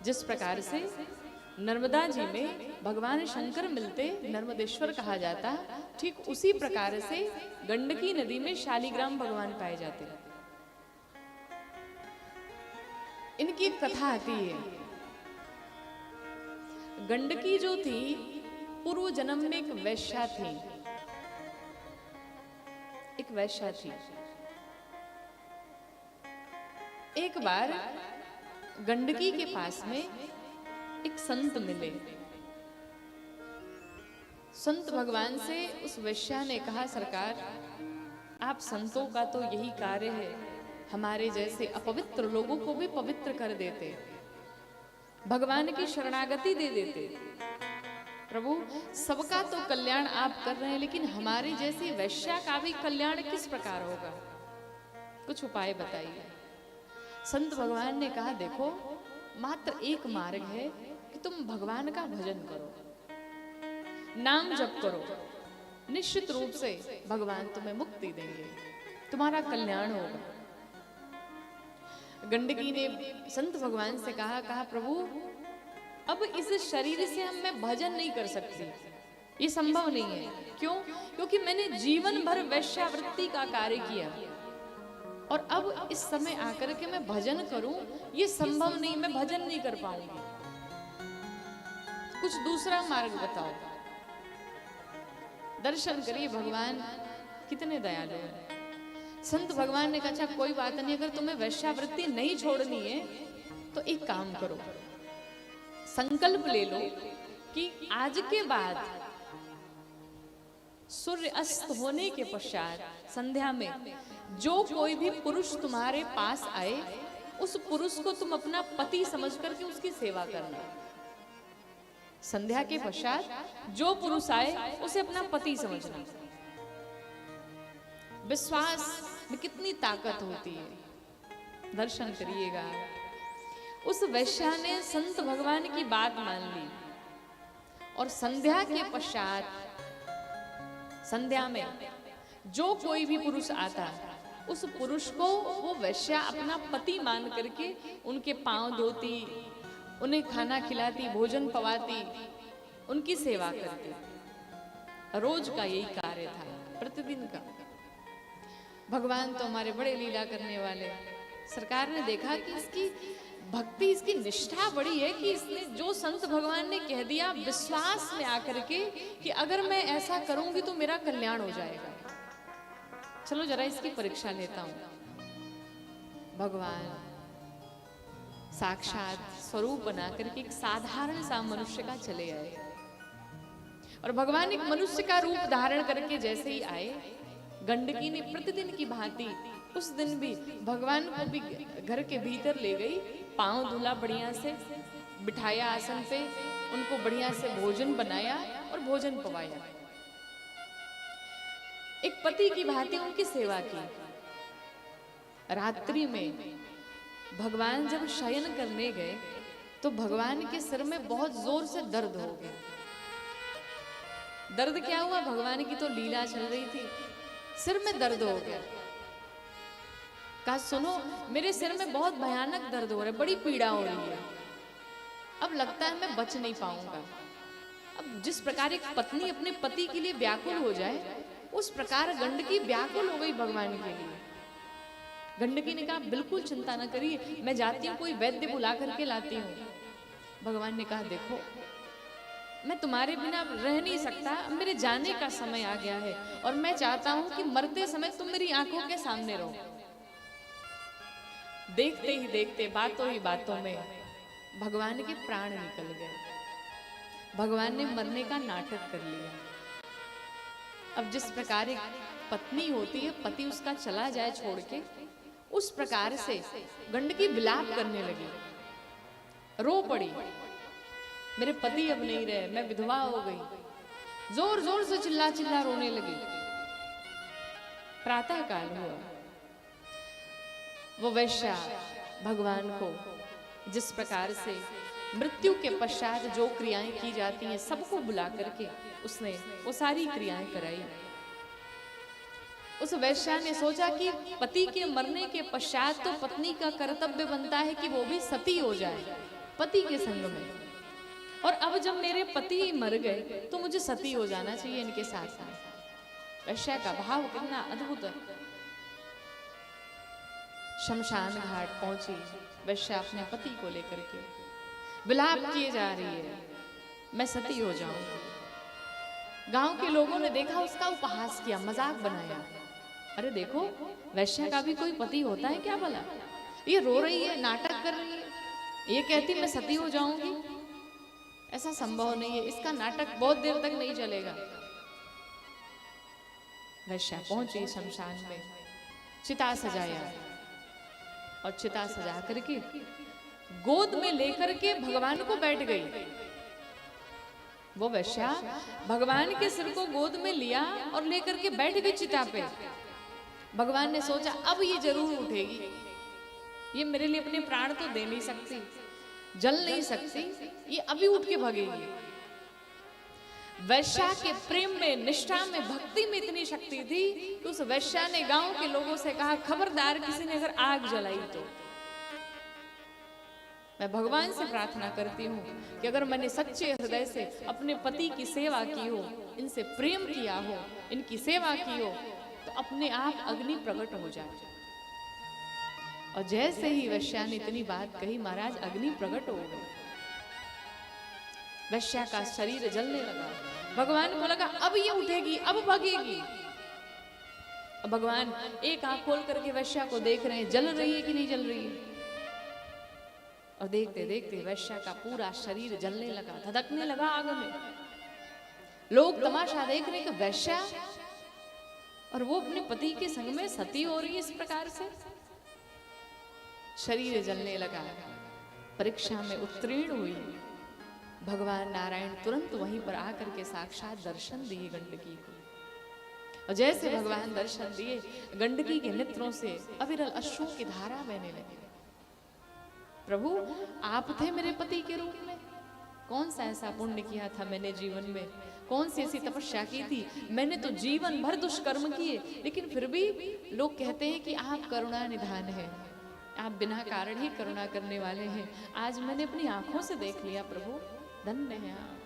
जिस प्रकार से नर्मदा जी में भगवान शंकर मिलते नर्मदेश्वर कहा जाता, ठीक उसी प्रकार से गंडकी नदी में शालिग्राम भगवान पाए जाते। इनकी एक कथा आती है। गंडकी जो थी पूर्व जन्म में एक वैश्या थी, एक वैश्या थी। एक बार गंडकी के पास में एक संत मिले। संत भगवान से उस वैश्या ने कहा, सरकार आप संतों का तो यही कार्य है, हमारे जैसे अपवित्र लोगों को भी पवित्र कर देते, भगवान की शरणागति दे देते। प्रभु सबका तो कल्याण आप कर रहे हैं, लेकिन हमारे जैसी वैश्या का भी कल्याण किस प्रकार होगा, कुछ उपाय बताइए। संत भगवान ने कहा, देखो मात्र एक मार्ग है कि तुम भगवान का भजन करो, नाम जप करो, निश्चित रूप से भगवान तुम्हें मुक्ति देंगे, तुम्हारा कल्याण होगा। गंडकी ने संत भगवान से कहा प्रभु अब इस शरीर से मैं भजन नहीं कर सकती, ये संभव नहीं है। क्यों? क्योंकि मैंने जीवन भर वैश्यावृत्ति का कार्य किया और अब इस समय आकर के मैं भजन करूं, ये संभव नहीं, मैं भजन नहीं कर पाऊंगी, कुछ दूसरा मार्ग बताओ। दर्शन करिए भगवान कितने दयालु हैं। संत भगवान ने कहा, अच्छा कोई बात नहीं, अगर तुम्हें वैश्यावृत्ति नहीं छोड़नी है तो एक काम करो, संकल्प ले लो कि आज के बाद सूर्य अस्त होने के पश्चात संध्या में जो कोई भी पुरुष तुम्हारे पास आए, उस पुरुष को तुम अपना पति समझ करके उसकी सेवा करना। संध्या के पश्चात जो पुरुष आए उसे अपना पति समझना। विश्वास में कितनी ताकत होती है, दर्शन करिएगा। उस वैश्या ने संत भगवान की बात मान ली और संध्या के पश्चात, संध्या में जो कोई भी पुरुष आता, उस पुरुष को वो वैश्या अपना पति मान करके उनके पांव धोती, उन्हें खाना खिलाती, भोजन पवाती, उनकी सेवा करती। रोज का यही कार्य था, प्रतिदिन का। भगवान तो हमारे बड़े लीला करने वाले। सरकार ने देखा कि इसकी भक्ति, इसकी निष्ठा बड़ी है कि इसने जो संत भगवान ने कह दिया विश्वास में आकर के कि अगर मैं ऐसा करूंगी तो मेरा कल्याण हो जाएगा, चलो जरा इसकी परीक्षा लेता हूं। भगवान साक्षात स्वरूप बना करके एक साधारण सा मनुष्य का चले आए और भगवान एक मनुष्य का रूप धारण करके जैसे ही आए, गंडकी ने प्रतिदिन की भांति उस दिन भी भगवान को भी घर के भीतर ले गई, पांव धुला, बढ़िया से बिठाया आसन पे, उनको बढ़िया से भोजन बनाया और भोजन पवाया। एक पति की भांति उनकी सेवा की। रात्रि में भगवान जब शयन करने गए तो भगवान के सिर में बहुत जोर से दर्द हो गया। दर्द क्या हुआ? भगवान की तो लीला चल रही थी, सिर में दर्द हो गया। कहा सुनो, मेरे सिर में बहुत भयानक दर्द हो रहा है, बड़ी पीड़ा हो रही है, अब लगता है मैं बच नहीं पाऊंगा। अब जिस प्रकार एक पत्नी अपने पति के लिए व्याकुल हो जाए, उस प्रकार गंडकी व्याकुल हो गई भगवान के लिए। गंडकी ने कहा बिल्कुल चिंता न करिए, मैं जाती हूँ, कोई वैद्य बुला करके लाती हूँ। भगवान ने कहा देखो मैं तुम्हारे बिना रह नहीं सकता, अब मेरे जाने का समय आ गया है और मैं चाहता हूं कि मरते समय तुम मेरी आंखों के सामने रहो। देखते ही देखते, बातों ही बातों में भगवान के प्राण निकल गए। भगवान ने मरने का नाटक कर लिया। अब जिस प्रकार एक पत्नी होती है, पति उसका चला जाए छोड़ के, उस प्रकार से गंडकी विलाप करने लगी, रो पड़ी, मेरे पति अब नहीं रहे, मैं विधवा हो गई। जोर जोर से चिल्ला चिल्ला रोने लगी। प्रातः काल हुआ। वो वैश्या भगवान को जिस प्रकार से मृत्यु के पश्चात जो क्रियाएं की जाती हैं सबको बुला करके उसने वो सारी क्रियाएं कराई। उस वैश्या ने सोचा कि पति के मरने के पश्चात तो पत्नी का कर्तव्य बनता है कि वो भी सती हो जाए, पति के संग में, और अब जब मेरे पति मर गए तो मुझे सती हो जाना चाहिए इनके साथ साथ। वैश्या का भाव कितना अद्भुत है। शमशान घाट पहुंची वैश्या अपने पति को लेकर के, विलाप किए जा रही है, मैं सती हो जाऊंगी। गांव के लोगों ने देखा, उसका उपहास किया, मजाक बनाया। अरे देखो, वैश्या का भी कोई पति होता है क्या भला? ये रो रही है, नाटक कर रही है, ये कहती मैं सती हो जाऊंगी। ऐसा संभव नहीं है, इसका नाटक बहुत देर तक नहीं चलेगा। वैश्या पहुंची शमशान में, चिता सजाया और चिता सजा करके गोद में लेकर के भगवान को बैठ गई। वो वैश्या भगवान के सिर को गोद में लिया और लेकर के बैठ गई चिता पे। भगवान ने सोचा अब ये जरूर उठेगी, ये मेरे लिए अपने प्राण तो दे नहीं सकती, जल नहीं सकती, ये अभी उठ के भागेगी। वैश्या के प्रेम में, निष्ठा में, भक्ति में इतनी शक्ति थी कि उस वैश्या ने गांव के लोगों से कहा, खबरदार किसी ने अगर आग जलाई तो मैं भगवान से प्रार्थना करती हूँ कि अगर मैंने सच्चे हृदय से अपने पति की सेवा की हो, इनसे प्रेम किया हो, इनकी सेवा की हो, तो अपने आप अग्नि प्रकट हो जाए। और जैसे ही वैश्या ने इतनी बात कही, महाराज अग्नि प्रकट हो गई। वैश्या का शरीर जलने लगा। भगवान को लगा अब ये उठेगी, अब भागेगी। अब भगवान एक आंख खोल करके वैश्या को देख रहे हैं, जल रही है कि नहीं जल रही है। और देखते देखते वैश्या का पूरा शरीर जलने लगा, धधकने लगा आग में। लोग तमाशा देख रहे हैं कि वैश्या और वो अपने पति के संग में सती हो रही है इस प्रकार से। शरीर जलने लगा। परीक्षा में उत्तीर्ण हुई। भगवान नारायण तुरंत वहीं पर आकर के साक्षात दर्शन दिए गंडकी को। और जैसे भगवान दर्शन दिए, गंडकी के नेत्रों से अविरल अश्रुओं की धारा बहने लगी। प्रभु आप थे मेरे पति के रूप में, कौन सा ऐसा पुण्य किया था मैंने जीवन में, कौन सी ऐसी तपस्या की थी। मैंने तो जीवन भर दुष्कर्म किए, लेकिन फिर भी लोग कहते हैं कि आप करुणा निधान है, आप बिना कारण ही करुणा करने वाले हैं। आज मैंने अपनी आंखों से देख लिया प्रभु, धन्य है आप।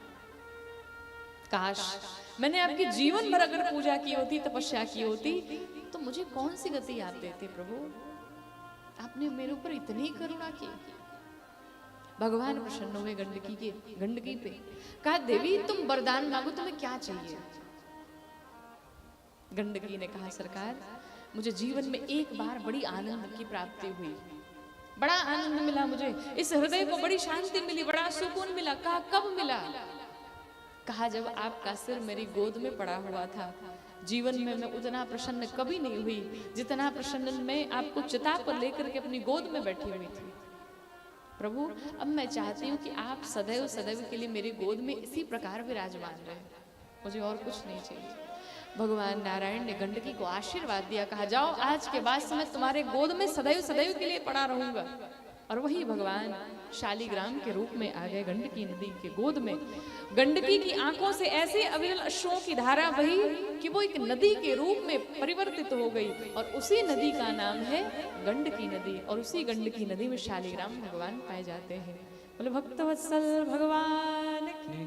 काश मैंने आपकी जीवन भर अगर पूजा की होती, तपस्या की होती, तो मुझे कौन सी गति आप देते प्रभु। आपने मेरे ऊपर इतनी करुणा की। भगवान प्रसन्न हुए गंडकी पे। कहा देवी तुम वरदान मांगो, तुम्हें क्या चाहिए। गंडकी ने कहा सरकार मुझे जीवन में एक बार बड़ी आनंद की प्राप्ति हुई, बड़ा आनंद मिला मुझे, इस हृदय को बड़ी शांति मिली, बड़ा सुकून मिला। कहा कब मिला। कहा जब आपका सिर मेरी गोद में पड़ा हुआ था। जीवन में मैं उतना प्रसन्न कभी नहीं हुई जितना प्रसन्न मैं आपको चिता पर लेकर के अपनी गोद में बैठी हुई थी। प्रभु अब मैं चाहती हूँ कि आप सदैव सदैव के लिए मेरी गोद में इसी प्रकार विराजमान रहे, मुझे और कुछ नहीं चाहिए। भगवान नारायण ने गंडकी को आशीर्वाद दिया। कहा जाओ आज के बाद से मैं तुम्हारे गोद में सदैव सदैव के लिए पड़ा रहूंगा। और वही भगवान शालिग्राम के रूप में आ गए गंडकी नदी के गोद में। गंडकी की आंखों से ऐसे अविरल अश्रुओं की धारा बही कि वो एक नदी के रूप में परिवर्तित हो गई। और उसी नदी का नाम है गंडकी नदी। और उसी गंडकी नदी में शालिग्राम भगवान पाए जाते हैं। बोले भक्तवत्सल भगवान की